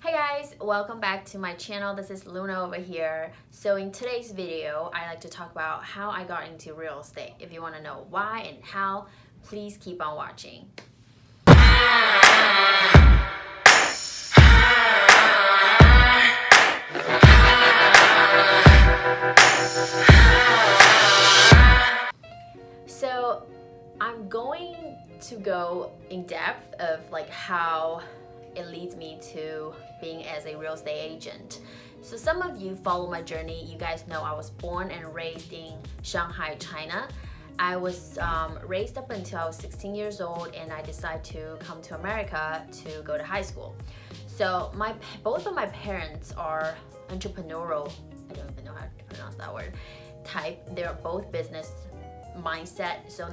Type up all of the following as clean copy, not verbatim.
Hey guys, welcome back to my channel. This is Luna over here. So in today's video, I like to talk about how I got into real estate. If you want to know why and how, please keep on watching. So I'm going to go in depth of like how it leads me to being as a real estate agent. So some of you follow my journey. You guys know I was born and raised in Shanghai, China. I was raised up until I was 16 years old, and I decided to come to America to go to high school. So both of my parents are entrepreneurial, I don't even know how to pronounce that word, type. They're both business mindset. So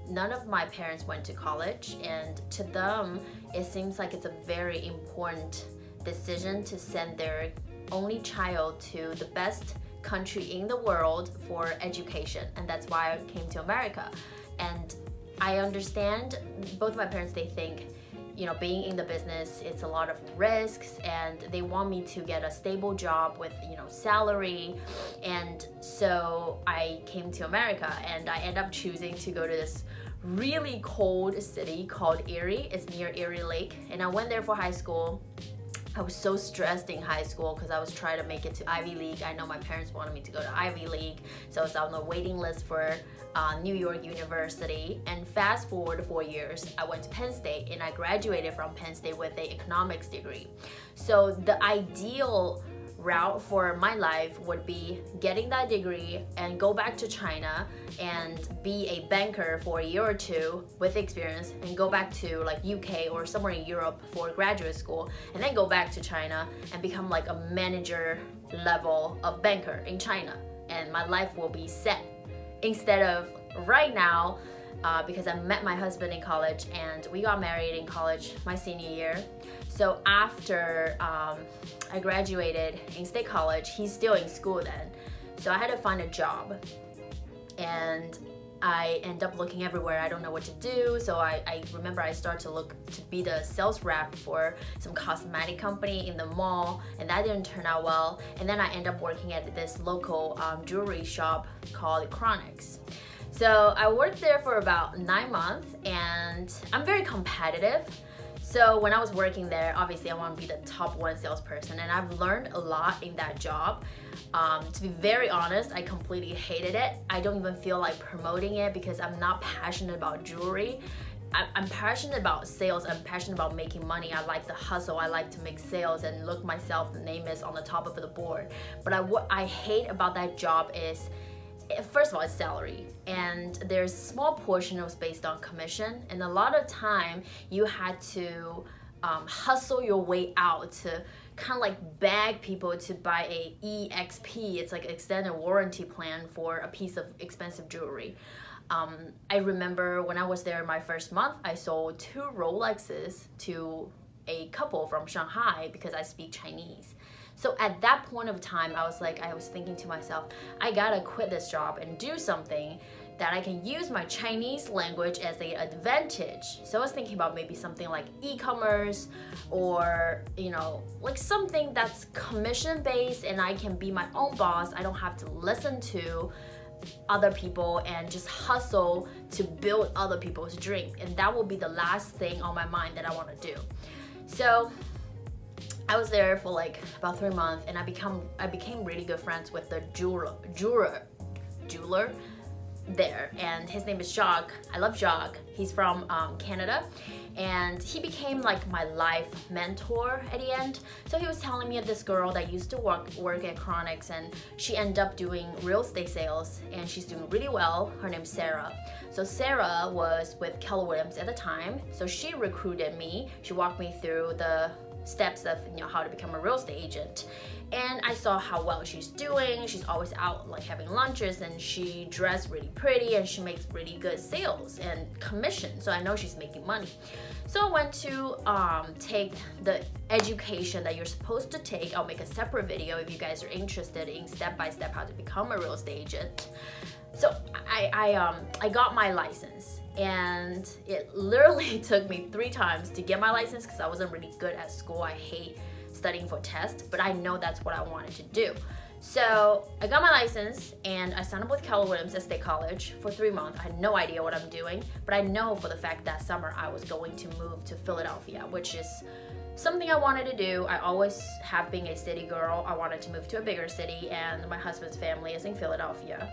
none of my parents went to college, and to them it seems like it's a very important decision to send their only child to the best country in the world for education, and that's why I came to America. And I understand both of my parents, they think, you know, being in the business, it's a lot of risks, and they want me to get a stable job with, you know, salary. And so I came to America, and I ended up choosing to go to this really cold city called Erie. It's near Erie Lake, and I went there for high school. I was so stressed in high school because I was trying to make it to Ivy League. I know my parents wanted me to go to Ivy League, so I was on the waiting list for New York University. And fast forward 4 years, I went to Penn State, and I graduated from Penn State with an economics degree. So the ideal route for my life would be getting that degree and go back to China and be a banker for a year or two with experience, and go back to like UK or somewhere in Europe for graduate school, and then go back to China and become like a manager level of banker in China, and my life will be set. Instead of right now, because I met my husband in college and we got married in college my senior year. So after I graduated in state college, he's still in school then. So I had to find a job, and I end up looking everywhere. I don't know what to do. So I remember I started to look to be the sales rep for some cosmetic company in the mall, and that didn't turn out well. And then I end up working at this local jewelry shop called Chronix. So I worked there for about 9 months, and I'm very competitive. So when I was working there, obviously I want to be the top one salesperson, and I've learned a lot in that job. To be very honest, I completely hated it. I don't even feel like promoting it because I'm not passionate about jewelry. I'm passionate about sales. I'm passionate about making money. I like the hustle. I like to make sales and look myself, the name is on the top of the board. But what I hate about that job is, first of all, it's salary, and there's a small portion that was based on commission, and a lot of time you had to hustle your way out to kind of like beg people to buy a EXP. It's like extended warranty plan for a piece of expensive jewelry. I remember when I was there my first month, I sold 2 Rolexes to a couple from Shanghai because I speak Chinese. So at that point of time, I was thinking to myself, I gotta quit this job and do something that I can use my Chinese language as an advantage. So I was thinking about maybe something like e-commerce, or, you know, like something that's commission based and I can be my own boss. I don't have to listen to other people and just hustle to build other people's dream. And that will be the last thing on my mind that I want to do. So I was there for like about 3 months, and I became really good friends with the jeweler there, and his name is Jacques. I love Jacques. He's from Canada, and he became like my life mentor at the end. So he was telling me of this girl that used to work at Chronix, and she ended up doing real estate sales, and she's doing really well. Her name's Sarah. So Sarah was with Keller Williams at the time, so she recruited me. She walked me through the steps of, you know, how to become a real estate agent, and I saw how well she's doing. She's always out like having lunches, and she dressed really pretty, and she makes really good sales and commission, so I know she's making money. So I went to take the education that you're supposed to take. I'll make a separate video if you guys are interested in step-by-step how to become a real estate agent. So I got my license, and it literally took me 3 times to get my license because I wasn't really good at school. I hate studying for tests, but I know that's what I wanted to do. So I got my license and I signed up with Keller Williams at State College for 3 months. I had no idea what I'm doing, but I know for the fact that summer I was going to move to Philadelphia, which is something I wanted to do. I always have been a city girl. I wanted to move to a bigger city, and my husband's family is in Philadelphia.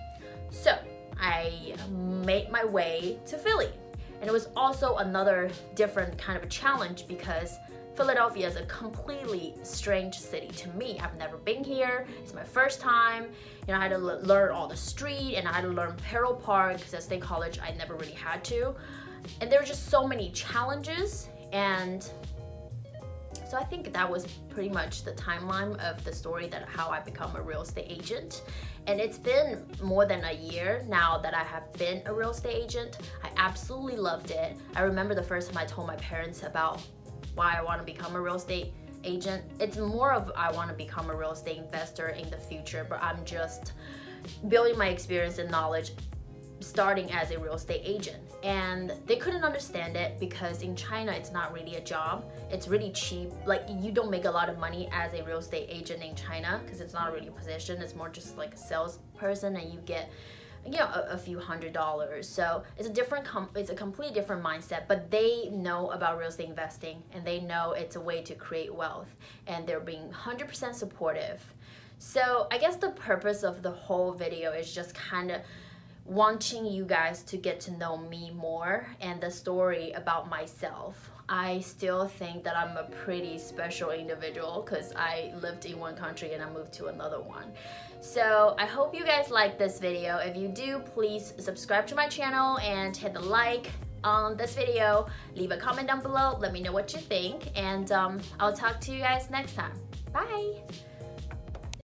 So I made my way to Philly. And it was also another different kind of a challenge because Philadelphia is a completely strange city to me. I've never been here. It's my first time. You know, I had to learn all the street, and I had to learn Peril Park because at State College I never really had to. And there were just so many challenges, and so I think that was pretty much the timeline of the story that how I become a real estate agent. And it's been more than a year now that I have been a real estate agent. I absolutely loved it. I remember the first time I told my parents about why I want to become a real estate agent. It's more of I want to become a real estate investor in the future, but I'm just building my experience and knowledge starting as a real estate agent. And they couldn't understand it because in China it's not really a job. It's really cheap. Like, you don't make a lot of money as a real estate agent in China because it's not really a position. It's more just like a salesperson, and you get, you know, a few $100s. So it's a different it's a completely different mindset, but they know about real estate investing and they know it's a way to create wealth, and they're being 100% supportive. So I guess the purpose of the whole video is just kind of wanting you guys to get to know me more and the story about myself. I still think that I'm a pretty special individual because I lived in one country and I moved to another one. So I hope you guys like this video. If you do, please subscribe to my channel and hit the like on this video. Leave a comment down below. Let me know what you think, and I'll talk to you guys next time. Bye!